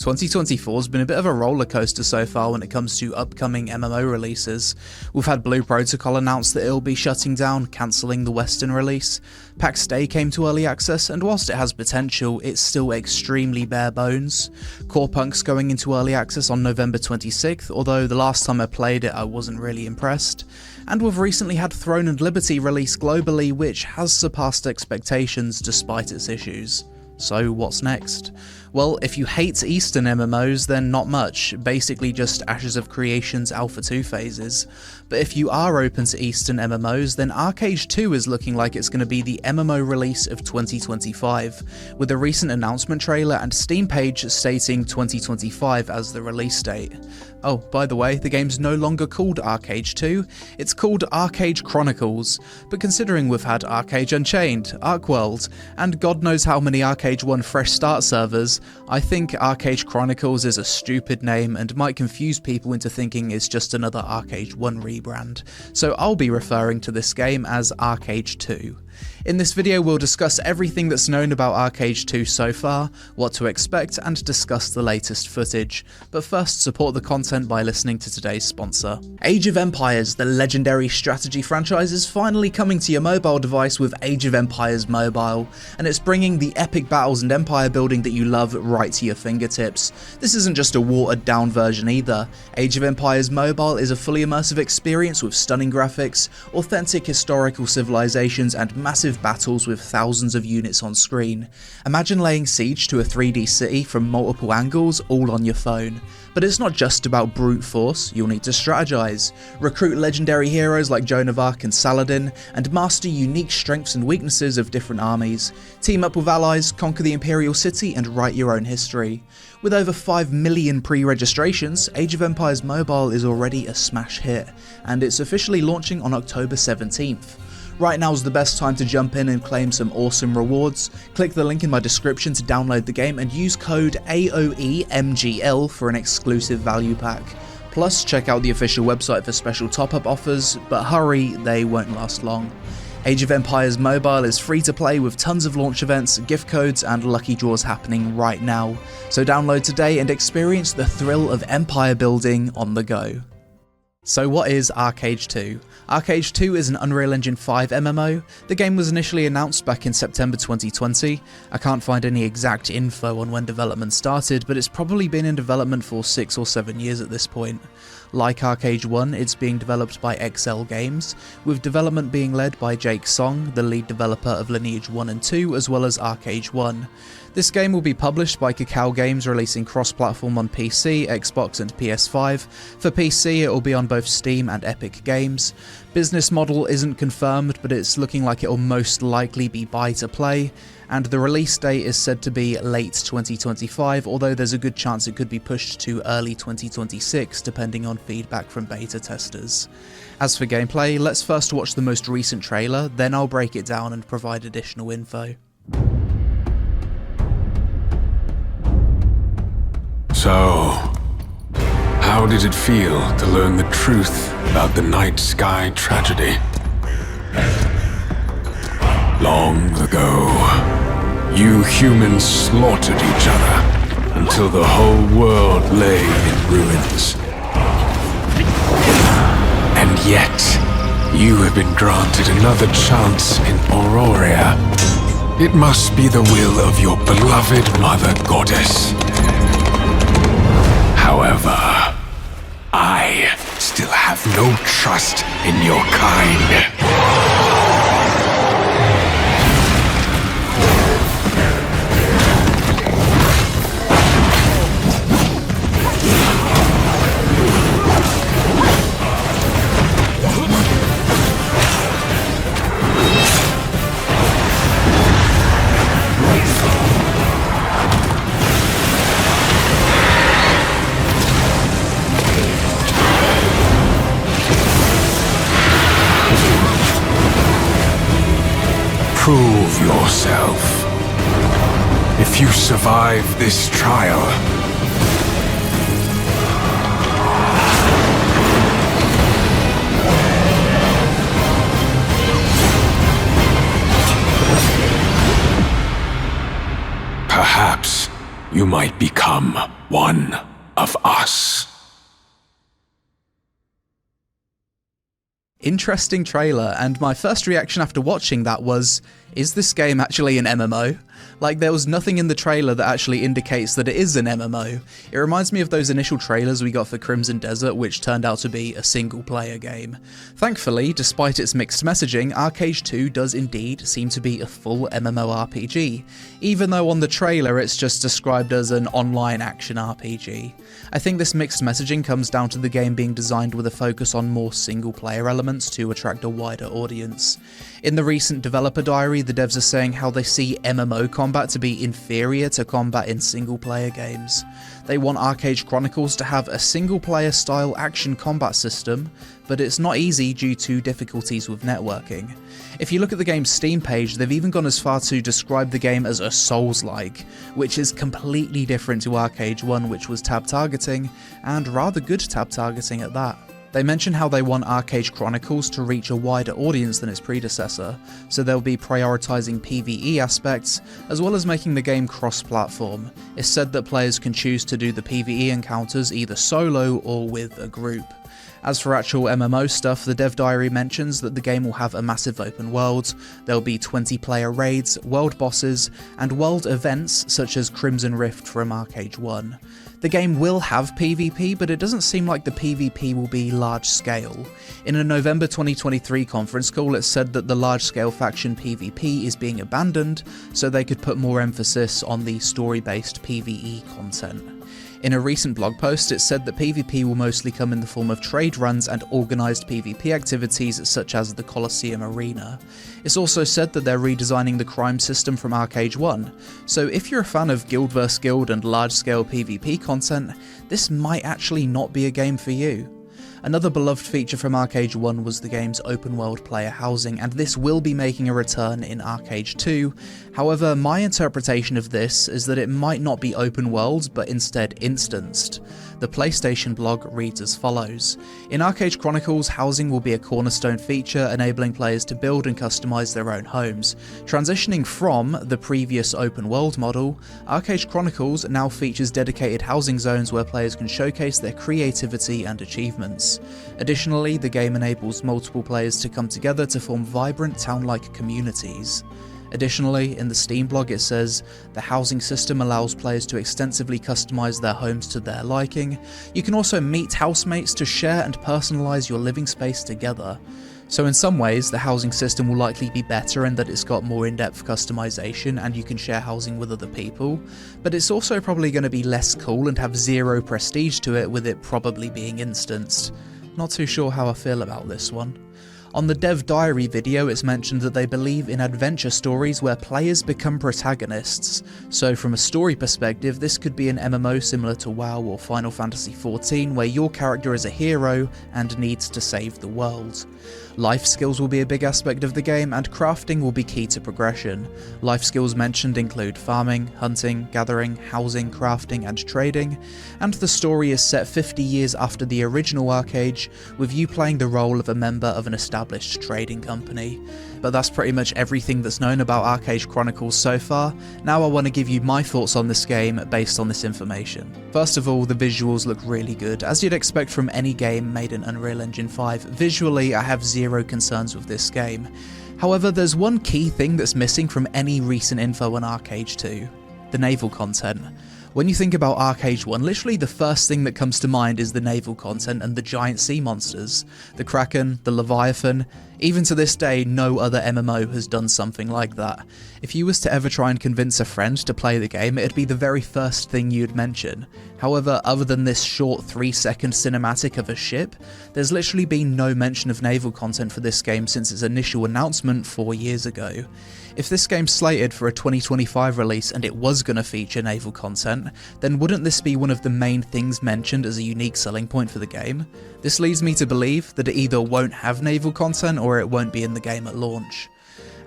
2024 has been a bit of a roller coaster so far when it comes to upcoming MMO releases. We've had Blue Protocol announce that it'll be shutting down, cancelling the Western release. Pax Dei came to early access, and whilst it has potential, it's still extremely bare bones. Core Punk's going into early access on November 26th, although the last time I played it I wasn't really impressed. And we've recently had Throne and Liberty release globally, which has surpassed expectations despite its issues. So what's next? Well, if you hate Eastern MMOs, then not much, basically just Ashes of Creation's Alpha 2 phases. But if you are open to Eastern MMOs, then Archeage 2 is looking like it's going to be the MMO release of 2025, with a recent announcement trailer and Steam page stating 2025 as the release date. Oh, by the way, the game's no longer called Archeage 2, it's called Archeage Chronicles, but considering we've had Archeage Unchained, Arcworld, and God knows how many Archeage 1 Fresh Start servers, I think Archeage Chronicles is a stupid name and might confuse people into thinking it's just another Archeage 1 rebrand, so I'll be referring to this game as Archeage 2. In this video we'll discuss everything that's known about Archeage 2 so far, what to expect, and discuss the latest footage. But first, support the content by listening to today's sponsor. Age of Empires, the legendary strategy franchise, is finally coming to your mobile device with Age of Empires Mobile, and it's bringing the epic battles and empire building that you love right to your fingertips. This isn't just a watered down version either. Age of Empires Mobile is a fully immersive experience with stunning graphics, authentic historical civilizations, and massive battles with thousands of units on screen. Imagine laying siege to a 3D city from multiple angles, all on your phone. But it's not just about brute force, you'll need to strategize, recruit legendary heroes like Joan of Arc and Saladin, and master unique strengths and weaknesses of different armies. Team up with allies, conquer the Imperial City, and write your own history. With over 5 million pre-registrations, Age of Empires Mobile is already a smash hit, and it's officially launching on October 17th. Right now is the best time to jump in and claim some awesome rewards. Click the link in my description to download the game and use code AOEMGL for an exclusive value pack. Plus, check out the official website for special top-up offers, but hurry, they won't last long. Age of Empires Mobile is free to play with tons of launch events, gift codes, and lucky draws happening right now. So download today and experience the thrill of empire building on the go. So what is Archeage 2? Archeage 2 is an Unreal Engine 5 MMO. The game was initially announced back in September 2020. I can't find any exact info on when development started, but it's probably been in development for 6 or 7 years at this point. Like Archeage 1, it's being developed by XL Games, with development being led by Jake Song, the lead developer of Lineage 1 and 2, as well as Archeage 1. This game will be published by Cacao Games, releasing cross-platform on PC, Xbox and PS5. For PC, it will be on both Steam and Epic Games. Business model isn't confirmed, but it's looking like it will most likely be buy-to-play, and the release date is said to be late 2025, although there's a good chance it could be pushed to early 2026, depending on feedback from beta testers. As for gameplay, let's first watch the most recent trailer, then I'll break it down and provide additional info. So, how did it feel to learn the truth about the night sky tragedy? Long ago, you humans slaughtered each other until the whole world lay in ruins. And yet, you have been granted another chance in Auroria. It must be the will of your beloved Mother Goddess. However, I still have no trust in your kind. Prove yourself. If you survive this trial, perhaps you you might become one of us. Interesting trailer, and my first reaction after watching that was, is this game actually an MMO? Like, there was nothing in the trailer that actually indicates that it is an MMO. It reminds me of those initial trailers we got for Crimson Desert, which turned out to be a single-player game. Thankfully, despite its mixed messaging, Archeage 2 does indeed seem to be a full MMORPG, even though on the trailer it's just described as an online action RPG. I think this mixed messaging comes down to the game being designed with a focus on more single-player elements to attract a wider audience. In the recent developer diary, the devs are saying how they see MMO combat to be inferior to combat in single-player games. They want Archeage Chronicles to have a single-player style action combat system, but it's not easy due to difficulties with networking. If you look at the game's Steam page, they've even gone as far to describe the game as a Souls-like, which is completely different to Archeage 1, which was tab targeting, and rather good tab targeting at that. They mention how they want Archeage Chronicles to reach a wider audience than its predecessor, so they'll be prioritising PvE aspects, as well as making the game cross-platform. It's said that players can choose to do the PvE encounters either solo or with a group. As for actual MMO stuff, the dev diary mentions that the game will have a massive open world, there'll be 20-player raids, world bosses, and world events such as Crimson Rift from Archeage 1. The game will have PvP, but it doesn't seem like the PvP will be large scale. In a November 2023 conference call, it said that the large scale faction PvP is being abandoned, so they could put more emphasis on the story-based PvE content. In a recent blog post, it said that PvP will mostly come in the form of trade runs and organised PvP activities such as the Colosseum Arena. It's also said that they're redesigning the crime system from Archeage 1, so if you're a fan of Guild vs Guild and large-scale PvP content, this might actually not be a game for you. Another beloved feature from Archeage 1 was the game's open-world player housing, and this will be making a return in Archeage 2. However, my interpretation of this is that it might not be open-world, but instead instanced. The PlayStation blog reads as follows: in Archeage Chronicles, housing will be a cornerstone feature, enabling players to build and customize their own homes. Transitioning from the previous open-world model, Archeage Chronicles now features dedicated housing zones where players can showcase their creativity and achievements. Additionally, the game enables multiple players to come together to form vibrant town-like communities. Additionally, in the Steam blog it says, the housing system allows players to extensively customize their homes to their liking. You can also meet housemates to share and personalize your living space together. So in some ways, the housing system will likely be better in that it's got more in-depth customization and you can share housing with other people, but it's also probably going to be less cool and have zero prestige to it, with it probably being instanced. Not too sure how I feel about this one. On the dev diary video, it's mentioned that they believe in adventure stories where players become protagonists, so from a story perspective, this could be an MMO similar to WoW or Final Fantasy XIV, where your character is a hero and needs to save the world. Life skills will be a big aspect of the game, and crafting will be key to progression. Life skills mentioned include farming, hunting, gathering, housing, crafting, and trading, and the story is set 50 years after the original Archeage, with you playing the role of a member of an established trading company. But that's pretty much everything that's known about Archeage Chronicles so far. Now I want to give you my thoughts on this game based on this information. First of all, the visuals look really good, as you'd expect from any game made in Unreal Engine 5. Visually, I have zero concerns with this game. However, there's one key thing that's missing from any recent info on Archeage 2. The naval content. When you think about Archeage 1, literally the first thing that comes to mind is the naval content and the giant sea monsters. The Kraken, the Leviathan. Even to this day, no other MMO has done something like that. If you was to ever try and convince a friend to play the game, it'd be the very first thing you'd mention. However, other than this short 3-second cinematic of a ship, there's literally been no mention of naval content for this game since its initial announcement 4 years ago. If this game's slated for a 2025 release and it was going to feature naval content, then wouldn't this be one of the main things mentioned as a unique selling point for the game? This leads me to believe that it either won't have naval content or it won't be in the game at launch.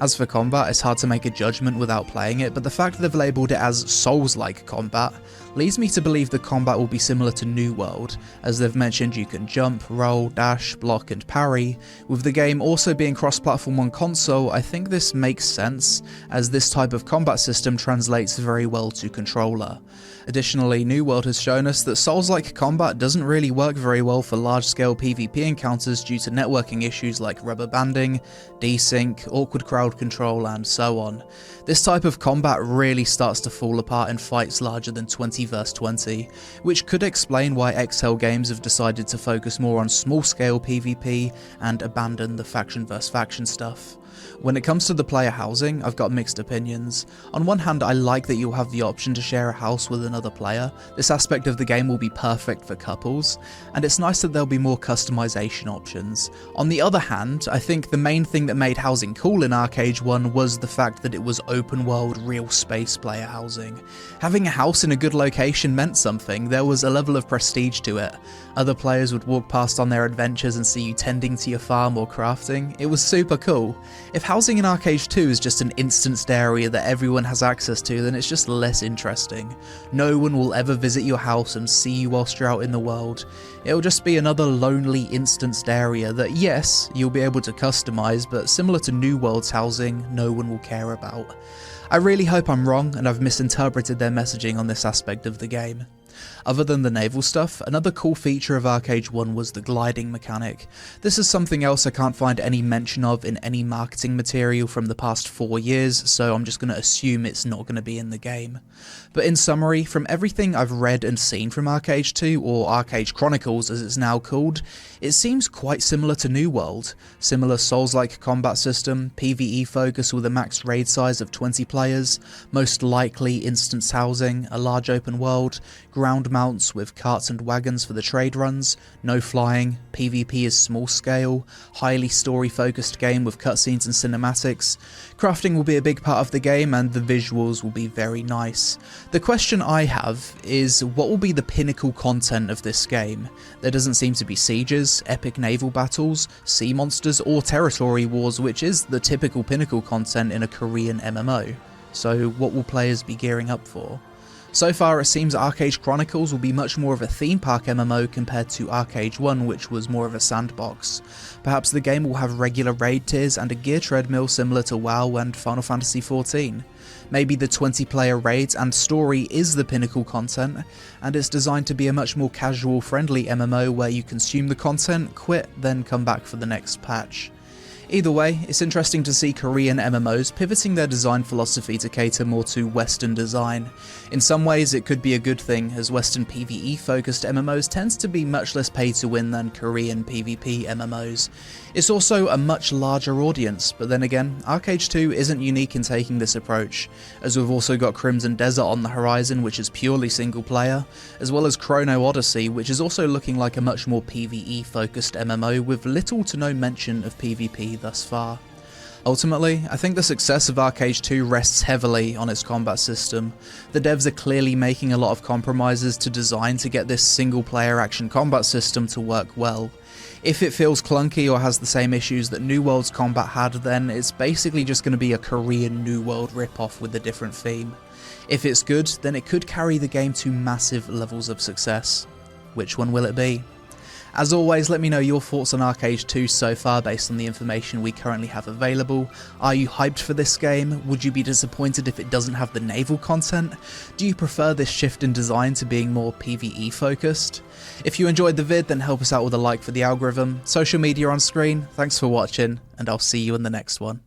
As for combat, it's hard to make a judgment without playing it, but the fact that they've labelled it as Souls-like combat leads me to believe the combat will be similar to New World, as they've mentioned you can jump, roll, dash, block and parry. With the game also being cross-platform on console, I think this makes sense, as this type of combat system translates very well to controller. Additionally, New World has shown us that Souls-like combat doesn't really work very well for large-scale PvP encounters due to networking issues like rubber banding, desync, awkward crowd control and so on. This type of combat really starts to fall apart in fights larger than 20 vs 20, which could explain why Exhale Games have decided to focus more on small-scale PvP and abandon the faction vs faction stuff. When it comes to the player housing, I've got mixed opinions. On one hand, I like that you'll have the option to share a house with another player. This aspect of the game will be perfect for couples, and it's nice that there'll be more customization options. On the other hand, I think the main thing that made housing cool in Archeage 1 was the fact that it was open world, real space player housing. Having a house in a good location meant something. There was a level of prestige to it. Other players would walk past on their adventures and see you tending to your farm or crafting. It was super cool. If housing in Archeage 2 is just an instanced area that everyone has access to, then it's just less interesting. No one will ever visit your house and see you whilst you're out in the world. It'll just be another lonely instanced area that, yes, you'll be able to customize, but similar to New World's housing, no one will care about. I really hope I'm wrong and I've misinterpreted their messaging on this aspect of the game. Other than the naval stuff, another cool feature of Archeage 1 was the gliding mechanic. This is something else I can't find any mention of in any marketing material from the past 4 years, so I'm just going to assume it's not going to be in the game. But in summary, from everything I've read and seen from Archeage 2, or Archeage Chronicles as it's now called, it seems quite similar to New World. Similar Souls-like combat system, PvE focus with a max raid size of 20 players, most likely instance housing, a large open world, ground mounts with carts and wagons for the trade runs, no flying, PvP is small scale, highly story focused game with cutscenes and cinematics. Crafting will be a big part of the game and the visuals will be very nice. The question I have is, what will be the pinnacle content of this game? There doesn't seem to be sieges, epic naval battles, sea monsters or territory wars, which is the typical pinnacle content in a Korean MMO. So what will players be gearing up for? So far it seems Archeage Chronicles will be much more of a theme park MMO compared to Archeage 1, which was more of a sandbox. Perhaps the game will have regular raid tiers and a gear treadmill similar to WoW and Final Fantasy XIV. Maybe the 20-player raids and story is the pinnacle content, and it's designed to be a much more casual friendly MMO where you consume the content, quit, then come back for the next patch. Either way, it's interesting to see Korean MMOs pivoting their design philosophy to cater more to Western design. In some ways it could be a good thing, as Western PvE focused MMOs tends to be much less pay to win than Korean PvP MMOs. It's also a much larger audience, but then again, Archeage 2 isn't unique in taking this approach, as we've also got Crimson Desert on the horizon, which is purely single player, as well as Chrono Odyssey, which is also looking like a much more PvE focused MMO with little to no mention of PvP thus far. Ultimately, I think the success of Archeage 2 rests heavily on its combat system. The devs are clearly making a lot of compromises to design to get this single player action combat system to work well. If it feels clunky or has the same issues that New World's combat had, then it's basically just going to be a Korean New World ripoff with a different theme. If it's good, then it could carry the game to massive levels of success. Which one will it be? As always, let me know your thoughts on Archeage 2 so far based on the information we currently have available. Are you hyped for this game? Would you be disappointed if it doesn't have the naval content? Do you prefer this shift in design to being more PvE focused? If you enjoyed the vid, then help us out with a like for the algorithm. Social media on screen, thanks for watching, and I'll see you in the next one.